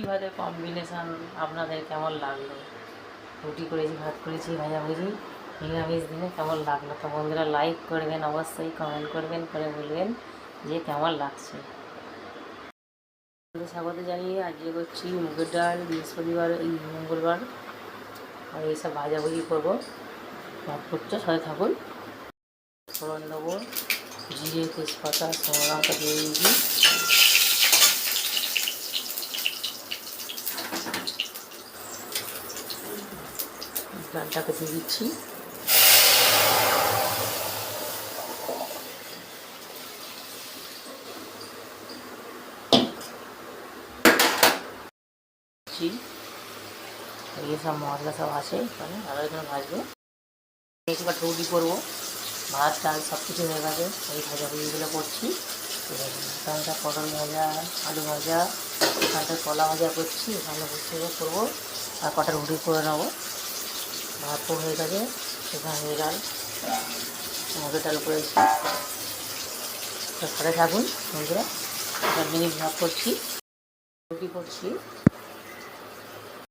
ভাতের কম্বিনেশান আপনাদের কেমন লাগলো? রুটি করেছি, ভাত করেছি, ভাজাভুজি, নিরামিষ দিনে কেমন লাগলো? তো বন্ধুরা লাইক করবেন, অবশ্যই কমেন্ট করবেন, করে বলবেন যে কেমন লাগছে। স্বাগত জানিয়ে আজকে করছি মুগের ডাল, বৃহস্পতিবার এই মঙ্গলবার, আর এইসব ভাজাভুজি করবো। ভাত করছে, সাথে থাকুন। ফোড়ন দেবো, জিরে, তেজপাতা, শুকনো লঙ্কা দিয়ে দিয়েছি। ডালটাকে দিয়ে দিচ্ছি। এই সব মশলা সব আছে এখানে, আরও এখানে ভাজবো। এবার রুটি করবো, ভাত ডাল সব কিছু হয়ে গেছে। এই ভাজাভুজিগুলো করছি। এখানটা পটল ভাজা, আলু ভাজা, এখানটা কলা ভাজা করছি, এখানে বসে করবো। আর কটা রুটি করে নেবো। ভাতও হয়ে গেছে, এখানে হয়ে ডাল, মুগের ডাল করেছি। সাথে থাকুন বন্ধুরা, 1 মিনিট ভাত করছি, রুটি করছি।